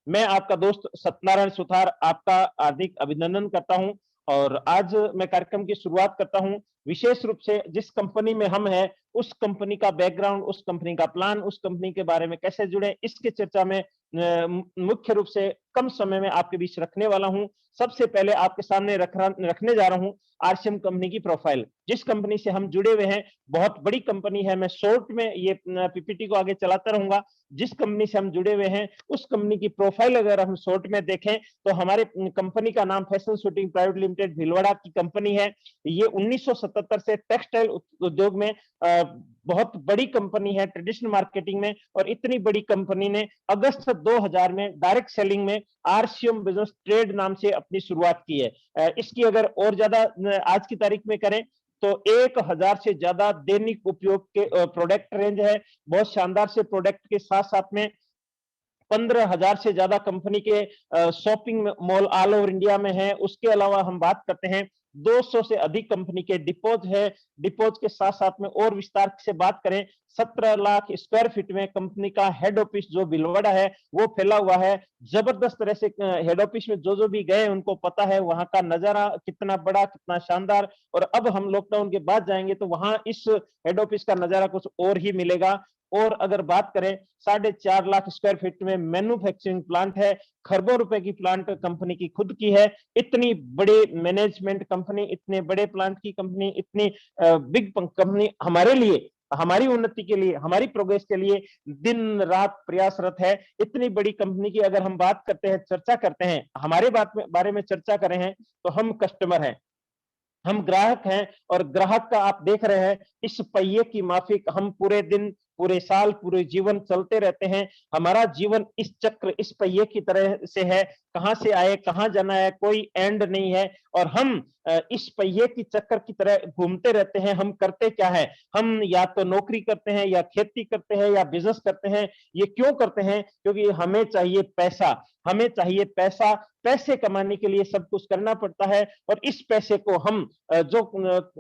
मैं आपका दोस्त सत्यनारायण सुथार आपका हार्दिक अभिनंदन करता हूं और आज मैं कार्यक्रम की शुरुआत करता हूं विशेष रूप से जिस कंपनी में हम हैं उस कंपनी का बैकग्राउंड, उस कंपनी का प्लान, उस कंपनी के बारे में कैसे जुड़े, इसकी चर्चा में मुख्य रूप से कम समय में आपके बीच रखने वाला हूं। सबसे पहले आपके सामने रखने जा रहा हूं आरसीएम कंपनी की प्रोफाइल। जिस कंपनी से हम जुड़े हुए हैं बहुत बड़ी कंपनी है। मैं शॉर्ट में ये पीपीटी को आगे चलाता रहूंगा। जिस कंपनी से हम जुड़े हुए हैं उस कंपनी की प्रोफाइल अगर हम शॉर्ट में देखें तो हमारे कंपनी का नाम fashion shooting private limited Bhilwara की कंपनी है। ये 1977 से टेक्सटाइल उद्योग में बहुत बड़ी कंपनी है ट्रेडिशनल मार्केटिंग में, और इतनी बड़ी कंपनी ने अगस्त 2000 में डायरेक्ट सेलिंग में आरसीएम बिजनेस ट्रेड नाम से अपनी शुरुआत की है। इसकी अगर और ज्यादा आज की तारीख में करें तो 1000 से ज्यादा दैनिक उपयोग के प्रोडक्ट रेंज है। बहुत शानदार से प्रोडक्ट के साथ साथ में 15,000 से ज्यादा कंपनी के shopping mall all over India में है। उसके अलावा हम बात करते हैं 200 से अधिक कंपनी के डिपोज है। डिपोज के साथ साथ में और विस्तार से बात करें 17 लाख स्क्वायर फीट में कंपनी का हेड ऑफिस जो भिलवाड़ा है वो फैला हुआ है। जबरदस्त तरह से हेड ऑफिस में जो भी गए उनको पता है वहां का नजारा कितना बड़ा, कितना शानदार। और अब हम लॉकडाउन के बाद जाएंगे तो वहां इस हेड ऑफिस का नजारा कुछ और ही मिलेगा। और अगर बात करें 4.5 लाख स्क्वायर फीट में मैन्युफैक्चरिंग प्लांट है। खरबों रुपए की प्लांट कंपनी की खुद की है। इतनी बड़े मैनेजमेंट कंपनी, इतने बड़े प्लांट की कंपनी, इतनी बिग कंपनी हमारे लिए, हमारी उन्नति के लिए, हमारी प्रोग्रेस के लिए दिन रात प्रयासरत है। इतनी बड़ी कंपनी की अगर हम बात करते हैं, चर्चा करते हैं, हमारे बारे में चर्चा करें हैं तो हम कस्टमर हैं, हम ग्राहक हैं। और ग्राहक का आप देख रहे हैं इस पहिए की माफिक हम पूरे दिन, पूरे साल, पूरे जीवन चलते रहते हैं। हमारा जीवन इस चक्र, इस पहिए की तरह से है। कहां से आए कहां जाना है कोई एंड नहीं है। और हम इस पहिए की चक्कर की तरह घूमते रहते हैं। हम करते क्या है, हम या तो नौकरी करते हैं या खेती करते हैं या बिजनेस करते हैं। ये क्यों करते हैं? क्योंकि हमें चाहिए पैसा, हमें चाहिए पैसा। पैसे कमाने के लिए सब कुछ करना पड़ता है और इस पैसे को हम जो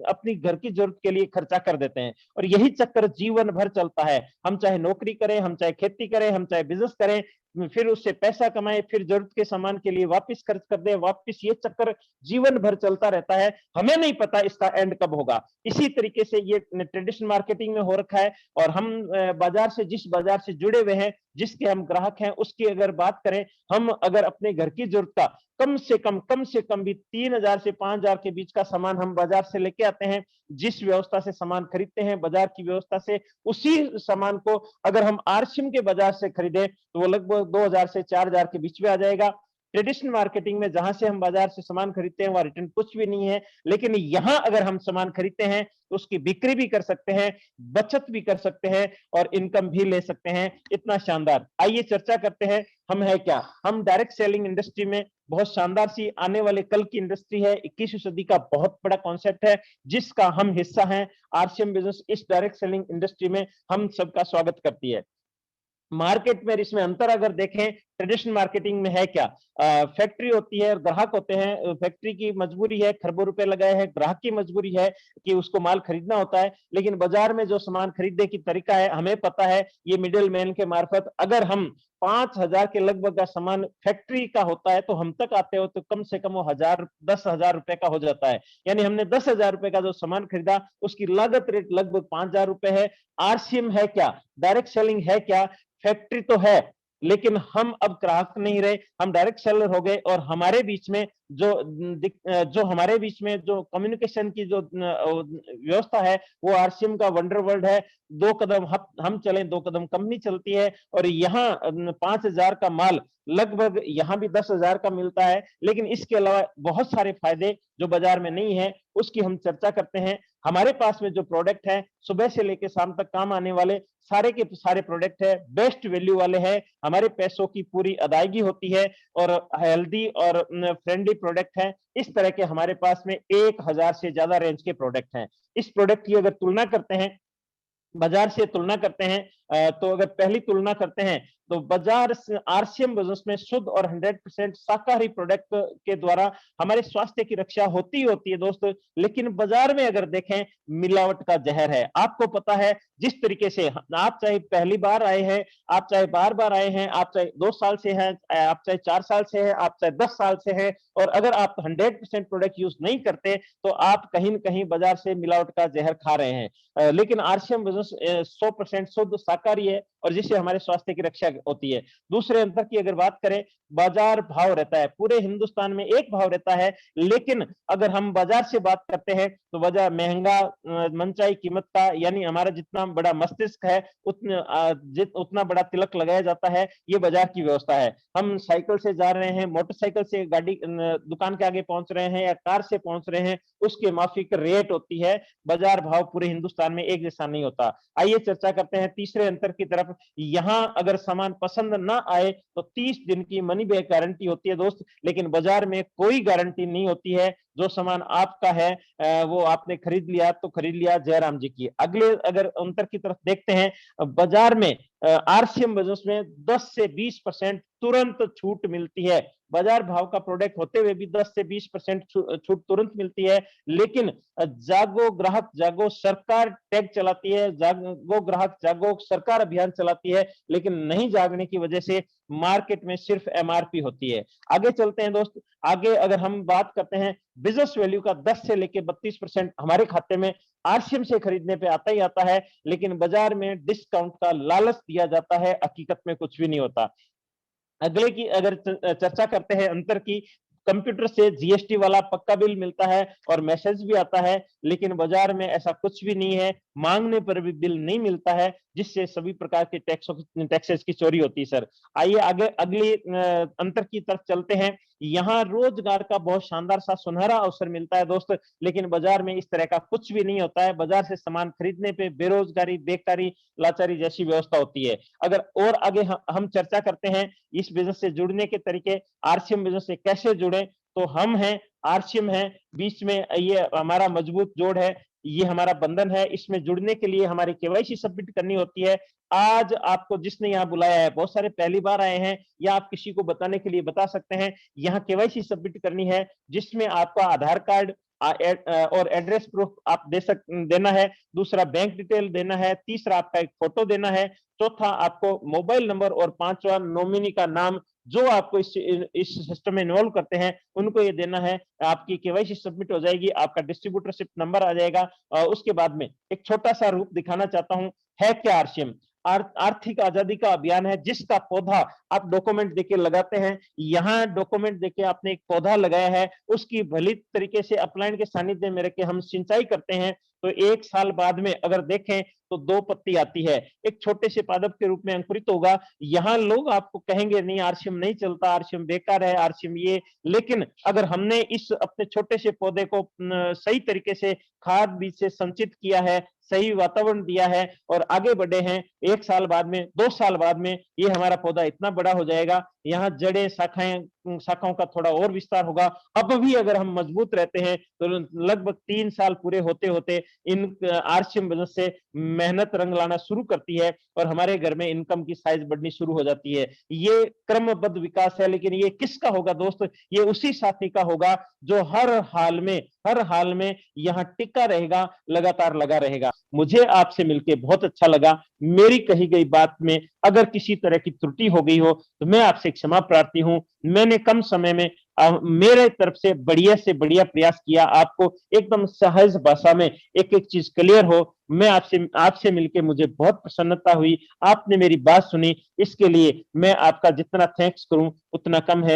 अपनी घर की जरूरत के लिए खर्चा कर देते हैं। और यही चक्कर जीवन भर चलता है। हम चाहे नौकरी करें, हम चाहे खेती करें, हम चाहे बिजनेस करें, फिर उससे पैसा कमाए, फिर जरूरत के सामान के लिए वापस खर्च कर दे, वापस ये चक्कर जीवन भर चलता रहता है। हमें नहीं पता इसका एंड कब होगा। इसी तरीके से ये ट्रेडिशनल मार्केटिंग में हो रखा है। और हम बाजार से, जिस बाजार से जुड़े हुए हैं, जिसके हम ग्राहक हैं, उसकी अगर बात करें, हम अगर अपने घर की जरूरत का कम से कम भी 3,000 से 5,000 के बीच का सामान हम बाजार से लेके आते हैं। जिस व्यवस्था से सामान खरीदते हैं बाजार की व्यवस्था से, उसी सामान को अगर हम आरसीएम के बाजार से खरीदे तो वो लगभग 2,000 से 4,000 के बीच में आ जाएगा। ट्रेडिशनल मार्केटिंग में जहां से हम बाजार से सामान खरीदते हैं वहां रिटर्न कुछ भी नहीं है। लेकिन यहां अगर हम सामान खरीदते हैं तो उसकी बिक्री भी कर सकते हैं, बचत भी कर सकते हैं और इनकम भी ले सकते हैं। इतना शानदार। आइए चर्चा करते हैं हम है क्या। हम डायरेक्ट सेलिंग इंडस्ट्री में बहुत शानदार सी आने वाले कल की इंडस्ट्री है। 21वीं सदी का बहुत बड़ा कॉन्सेप्ट है जिसका हम हिस्सा हैं। आरसीएम बिजनेस इस डायरेक्ट सेलिंग इंडस्ट्री में हम सबका स्वागत करती है। मार्केट में इसमें अंतर अगर देखें, ट्रेडिशनल मार्केटिंग में है क्या, फैक्ट्री होती है, ग्राहक होते हैं। फैक्ट्री की मजबूरी है, खरबों रुपए लगाए हैं, ग्राहक की मजबूरी है कि उसको माल खरीदना होता है। लेकिन बाजार में जो सामान खरीदने की तरीका है हमें पता है, ये मिडिल मैन के मार्फत अगर हम 5,000 के लगभग का सामान फैक्ट्री का होता है तो हम तक आते हो तो कम से कम वो 10,000 रुपए का हो जाता है। यानी हमने 10,000 रुपए का जो सामान खरीदा उसकी लागत रेट लगभग 5,000 रुपए है। आरसीएम है क्या, डायरेक्ट सेलिंग है क्या, फैक्ट्री तो है लेकिन हम अब ग्राहक नहीं रहे, हम डायरेक्ट सेलर हो गए। और हमारे बीच में जो हमारे बीच में जो कम्युनिकेशन की जो व्यवस्था है वो आरसीएम का वंडर वर्ल्ड है। 2 कदम हम चले, 2 कदम कंपनी चलती है। और यहाँ 5,000 का माल लगभग यहाँ भी 10,000 का मिलता है। लेकिन इसके अलावा बहुत सारे फायदे जो बाजार में नहीं है उसकी हम चर्चा करते हैं। हमारे पास में जो प्रोडक्ट है सुबह से लेकर शाम तक काम आने वाले सारे के सारे प्रोडक्ट है, बेस्ट वैल्यू वाले हैं। हमारे पैसों की पूरी अदायगी होती है और हेल्दी और फ्रेंडली प्रोडक्ट है। इस तरह के हमारे पास में 1,000 से ज्यादा रेंज के प्रोडक्ट हैं। इस प्रोडक्ट की अगर तुलना करते हैं, बाजार से तुलना करते हैं, तो अगर पहली तुलना करते हैं तो बाजार आरसीएम बिजनेस में शुद्ध और 100% शाकाहारी प्रोडक्ट के द्वारा हमारे स्वास्थ्य की रक्षा होती होती है दोस्तों, लेकिन बाजार में अगर देखें मिलावट का जहर है। आपको पता है जिस तरीके से आप चाहे पहली बार आए हैं, आप चाहे बार-बार आए हैं, आप चाहे 2 साल से हैं, आप चाहे 4 साल से हैं, आप चाहे 10 साल से हैं और अगर आप 100% प्रोडक्ट यूज़ नहीं करते, तो आप कहीं न कहीं बाजार से मिलावट का जहर खा रहे हैं। लेकिन आरसीएम बिज़नेस 100% शुद्ध शाकाहारी है और जिससे हमारे स्वास्थ्य की रक्षा होती है। दूसरे अंतर की अगर बात करें, बाजार भाव रहता है, पूरे हिंदुस्तान में एक भाव रहता है, लेकिन अगर हम बाजार से बात करते हैं, तो बाजार महँगा मनचाही कीमत का यानी हमारा जितना बड़ा मस्तिष्क है, उतना बड़ा तिलक लगाया जाता है, ये बाजार की व्यवस्था है। हम साइकिल से जा रहे हैं, मोटरसाइकिल से गाड़ी दुकान के आगे पहुँच रहे हैं या कार से पहुँच रहे हैं, उसके माफिक रेट होती है, बाजार भाव पूरे हिंदुस्तान में एक जैसा नहीं होता। आइए चर्चा करते हैं तीसरे अंतर की तरफ। यहाँ अगर सामान पसंद ना आए, तो 30 दिन की मनी बैक गारंटी होती है दोस्त, लेकिन बाजार में कोई गारंटी नहीं होती है। जो सामान आपका है वो आपने खरीद लिया तो खरीद लिया जयराम जी की। अगले अगर अंतर की तरफ देखते हैं, बाजार में आरसीएम बिज़नेस में 10 से 20% तुरंत छूट मिलती है। बाजार भाव का प्रोडक्ट होते हुए भी 10 से 20% छूट तुरंत मिलती है, लेकिन जागो ग्राहक जागो सरकार टैग चलाती है, जागो ग्राहक जागो सरकार अभियान चलाती है, लेकिन नहीं जागने की वजह से मार्केट में सिर्फ एमआरपी होती है। आगे चलते हैं दोस्त, आगे अगर हम बात करते हैं बिज़नेस वैल्यू का 10 से लेके 32% हमारे खाते में आरसीएम से खरीदने पे आता ही आता है, लेकिन बाजार में डिस्काउंट का लालच दिया जाता है, हकीकत में कुछ भी नहीं होता। अगले की अगर चर्चा करते हैं अंतर की, कंप्यूटर से जीएसटी वाला पक्का बिल मिलता है और मैसेज भी आता है, लेकिन बाजार में ऐसा कुछ भी नहीं है, मांगने पर भी बिल नहीं मिलता है, जिससे सभी प्रकार के टैक्सेस की चोरी होती है सर। आइए आगे अगली अंतर की तरफ चलते हैं। यहाँ रोजगार का बहुत शानदार सा सुनहरा अवसर मिलता है दोस्त, लेकिन बाजार में इस तरह का कुछ भी नहीं होता है। बाजार से सामान खरीदने पे बेरोजगारी, बेकारी, लाचारी जैसी व्यवस्था होती है। अगर और आगे हम चर्चा करते हैं इस बिज़नेस से जुड़ने के तरीके, आरसीएम बिज़नेस से कैसे जुड़ें, तो हम हैं, आरसीएम है, बीच में ये हमारा मजबूत जोड़ है, ये हमारा बंधन है। इसमें जुड़ने के लिए हमारी केवाईसी सबमिट करनी होती है। आज आपको जिसने यहाँ बुलाया है, बहुत सारे पहली बार आए हैं या आप किसी को बताने के लिए बता सकते हैं, यहाँ केवाईसी सबमिट करनी है, जिसमें आपका आधार कार्ड और एड्रेस प्रूफ आप देना है, दूसरा बैंक डिटेल देना है, तीसरा आपका एक फोटो देना है, चौथा आपको मोबाइल नंबर और पांचवा नॉमिनी का नाम, जो आपको इस सिस्टम में इन्वॉल्व करते हैं उनको ये देना है। आपकी केवाईसी सबमिट हो जाएगी, आपका डिस्ट्रीब्यूटरशिप नंबर आ जाएगा। उसके बाद में एक छोटा सा रूप दिखाना चाहता हूँ, है क्या आरसीएम? आर्थिक आजादी का अभियान है, जिसका पौधा आप डॉक्यूमेंट देके लगाते हैं। यहाँ डॉक्यूमेंट देके आपने एक पौधा लगाया है, उसकी भली तरीके से अपलाइन के सानिध्य में रख के हम सिंचाई करते हैं, तो 1 साल बाद में अगर देखें तो 2 पत्ती आती है, एक छोटे से पादप के रूप में अंकुरित होगा। यहाँ लोग आपको कहेंगे नहीं आरसीएम नहीं चलता, आरसीएम बेकार है, आरसीएम ये, लेकिन अगर हमने इस अपने छोटे से पौधे को सही तरीके से खाद बीज से संचित किया है, सही वातावरण दिया है और आगे बढ़े हैं, 1 साल बाद में, 2 साल बाद में ये हमारा पौधा इतना बड़ा हो जाएगा, यहाँ जड़ें, शाखाओं का थोड़ा और विस्तार होगा। अब भी अगर हम मजबूत रहते हैं, तो लगभग 3 साल पूरे होते-होते इन आरसीएम बिज़नेस से मेहनत रंग लाना शुरू करती है और हमारे घर में इनकम की साइज़ बढ़नी शुरू हो जाती है। ये क्रमबद्ध विकास है, लेकिन ये किसका होगा दोस्त? ये उसी साथी का होगा, जो हर हाल में यहाँ टिका रहेगा, लगातार लगा रहेगा। मुझे आपसे मिलके बहुत अच्छा लगा। मेरी कही गई बात में अगर किसी तरह की त्रुटि हो गई हो, तो मैं आपसे क्षमा प्रार्थी हूँ। मैंने कम समय में मेरे तरफ से बढ़िया प्रयास किया, आपको एकदम सहज भाषा में एक-एक चीज़ क्लियर हो। मैं आपसे आपसे मिलके मुझे बहुत प्रसन्नता हुई। आपने मेरी बात सुनी, इसके लिए मैं आपका जितना थैंक्स करूँ, उतना कम है।